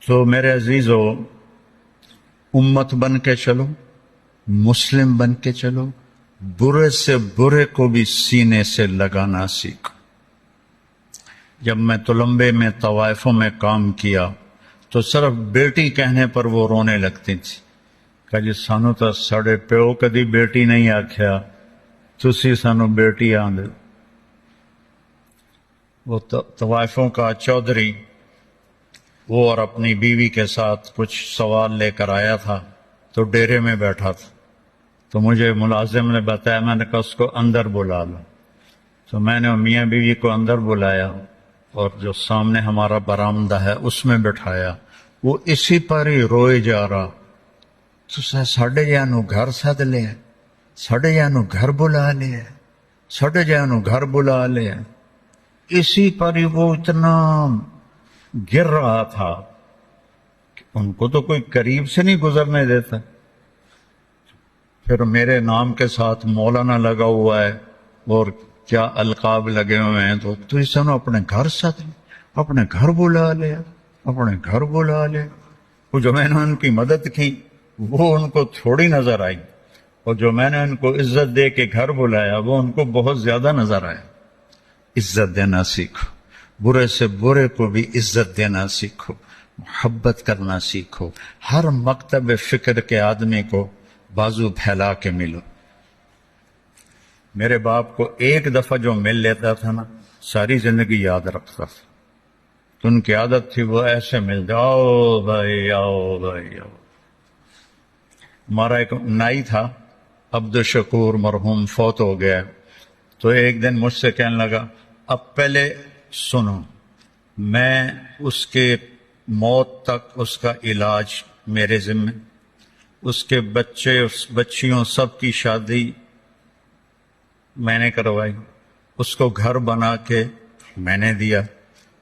تو میرے عزیزو، امت بن کے چلو، مسلم بن کے چلو، برے سے برے کو بھی سینے سے لگانا سیکھو۔ جب میں تلمبے میں طوائفوں میں کام کیا تو صرف بیٹی کہنے پر وہ رونے لگتی تھی کہ جی سانو تو ساڑے پیو کدی بیٹی نہیں آکھیا، تسی سانو بیٹی آندے۔ وہ طوائفوں کا چودھری وہ اور اپنی بیوی کے ساتھ کچھ سوال لے کر آیا تھا، تو ڈیرے میں بیٹھا تھا، تو مجھے ملازم نے بتایا، میں نے کہا اس کو اندر بلا لو۔ تو میں نے میاں بیوی کو اندر بلایا اور جو سامنے ہمارا برآمدہ ہے اس میں بٹھایا، وہ اسی پر ہی روئے جا رہا، تو ساڑھے جانو گھر سد لے، ساڑھے جانو گھر بلا لے، ساڑھے جانو گھر بلا لے۔ اسی پر ہی وہ اتنا گر رہا تھا کہ ان کو تو کوئی قریب سے نہیں گزرنے دیتا۔ پھر میرے نام کے ساتھ مولانا لگا ہوا ہے اور کیا القاب لگے ہوئے ہیں، تو اس نے اپنے گھر ساتھ اپنے گھر بلا لیا، اپنے گھر بلا لیا۔ وہ جو میں نے ان کی مدد کی وہ ان کو تھوڑی نظر آئی، اور جو میں نے ان کو عزت دے کے گھر بلایا وہ ان کو بہت زیادہ نظر آیا۔ عزت دینا سیکھو، برے سے برے کو بھی عزت دینا سیکھو، محبت کرنا سیکھو، ہر مکتب فکر کے آدمی کو بازو پھیلا کے ملو۔ میرے باپ کو ایک دفعہ جو مل لیتا تھا نا، ساری زندگی یاد رکھتا تھا۔ تو ان کی عادت تھی وہ ایسے مل جاؤ بھائی، آؤ بھائی آؤ۔ ہمارا ایک نائی تھا عبد الشکور، مرحوم، فوت ہو گیا، تو ایک دن مجھ سے کہنے لگا اب پہلے سنو، میں اس کے موت تک اس کا علاج میرے ذمہ، اس کے بچے بچیوں سب کی شادی میں نے کروائی، اس کو گھر بنا کے میں نے دیا،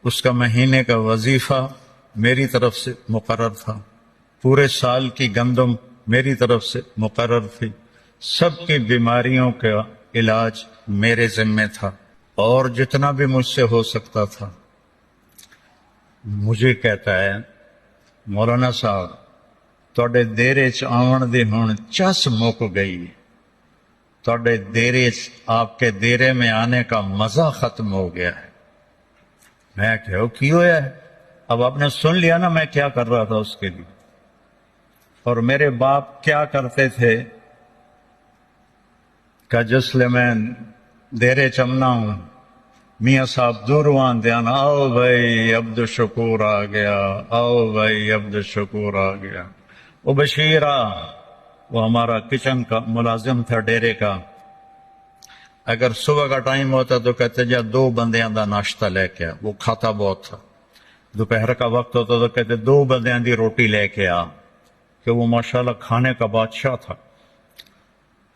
اس کا مہینے کا وظیفہ میری طرف سے مقرر تھا، پورے سال کی گندم میری طرف سے مقرر تھی، سب کی بیماریوں کا علاج میرے ذمہ تھا، اور جتنا بھی مجھ سے ہو سکتا تھا۔ مجھے کہتا ہے مولانا صاحب تواڈے دیرے چ آون دی ہن چس مک گئی، تواڈے دیرے چ آپ کے دیرے میں آنے کا مزہ ختم ہو گیا ہے۔ میں کہو کی ہویا ہے؟ اب آپ نے سن لیا نا میں کیا کر رہا تھا اس کے لیے، اور میرے باپ کیا کرتے تھے کہ جسلے میں دیرے چمنا ہوں، میاں صاحب دورواں دیان، آؤ بھائی عبد الشکور آ گیا، آؤ بھائی عبد الشکور آ گیا۔ وہ بشیرہ، وہ ہمارا کچن کا ملازم تھا ڈیرے کا، اگر صبح کا ٹائم ہوتا تو کہتے جا 2 بندیاں دا ناشتہ لے کے آ، وہ کھاتا بہت تھا۔ دوپہر کا وقت ہوتا تو کہتے 2 بندیاں دی روٹی لے کے آ، کہ وہ ماشاءاللہ کھانے کا بادشاہ تھا۔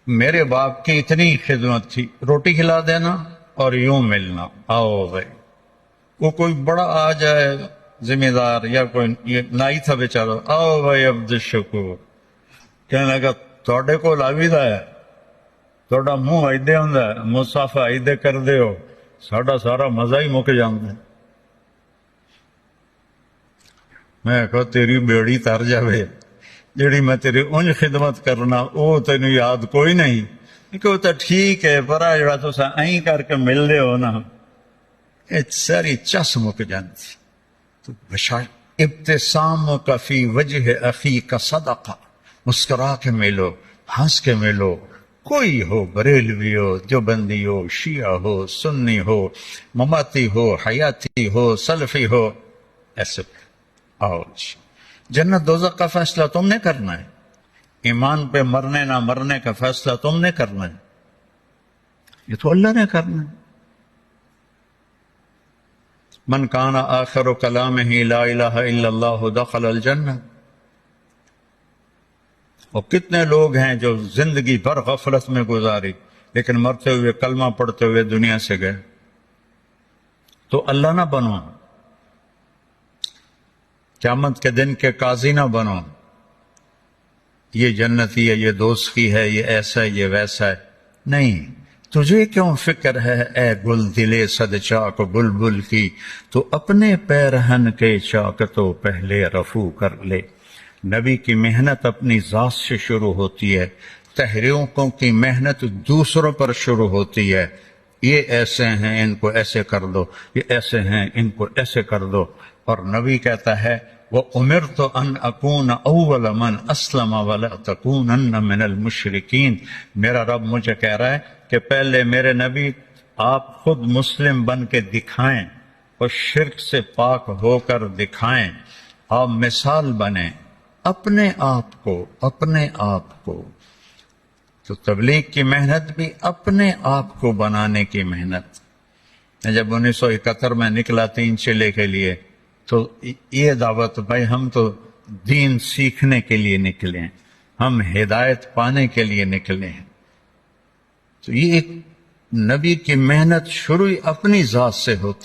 میرے باپ کی اتنی خدمت تھی، روٹی کھلا دینا اور یوں ملنا، آؤ بھائی۔ وہ کوئی بڑا آ جائے ذمہ دار یا کوئی نائی تھا بیچارہ، آؤ بھائی عبد الشکور، کہنے لگا تواڈے کول آویدا ہے، تواڈا منہ ایدے ہوندا ہے، مصافہ ایدے کر دے ہو، ساڈا سارا مزہ ہی مک جاندا ہے۔ میں کہا تیری بیڑی تر جاوے، جیڑی میں تیری انج خدمت کرنا او تینوں یاد کوئی نہیں، کہ وہ تو ٹھیک ہے، پر جڑا تساں این کر کے مل دے ہو نا، یہ ساری چس مک جاندی۔ تو ابتسام کا فی وجہ اخی کا صدقہ، مسکرا کے ملو، ہنس کے ملو، کوئی ہو، بریلوی ہو، دیوبندی ہو، شیعہ ہو، سنی ہو، مماتی ہو، حیاتی ہو، سلفی ہو، ایسے آؤ۔ جنت دوزخ کا فیصلہ تم نے کرنا ہے، ایمان پہ مرنے نہ مرنے کا فیصلہ تم نے کرنا ہے، یہ تو اللہ نے کرنا ہے۔ من کان آخر کلامہ لا الہ الا اللہ دخل الجنہ۔ اور کتنے لوگ ہیں جو زندگی بھر غفلت میں گزاری لیکن مرتے ہوئے کلمہ پڑھتے ہوئے دنیا سے گئے۔ تو اللہ نہ بنو، قیامت کے دن کے قاضی نہ بنو، یہ جنتی ہے، یہ دوزخی ہے، یہ ایسا ہے، یہ ویسا ہے، نہیں، تجھے کیوں فکر ہے اے گل دلے صد چاک بلبل کی، تو اپنے پیرہن کے چاک تو پہلے رفو کر لے۔ نبی کی محنت اپنی ذات سے شروع ہوتی ہے، تحریکوں کی محنت دوسروں پر شروع ہوتی ہے۔ یہ ایسے ہیں ان کو ایسے کر دو، یہ ایسے ہیں ان کو ایسے کر دو۔ اور نبی کہتا ہے وَأُمِرْتُ أَنْ أَكُونَ أَوَّلَ مَنْ أَسْلَمَ وَلَا تَكُونَنَّ مِنَ الْمُشْرِكِينَ۔ میرا رب مجھے کہہ رہا ہے کہ پہلے میرے نبی آپ خود مسلم بن کے دکھائیں اور شرک سے پاک ہو کر دکھائیں، آپ مثال بنیں اپنے آپ کو۔ تو تبلیغ کی محنت بھی اپنے آپ کو بنانے کی محنت۔ میں جب 1971 میں نکلا 3 چلے کے لیے تو یہ دعوت، بھائی ہم تو دین سیکھنے کے لیے نکلے ہیں، ہم ہدایت پانے کے لیے نکلے ہیں۔ تو یہ ایک نبی کی محنت شروع اپنی ذات سے ہوتی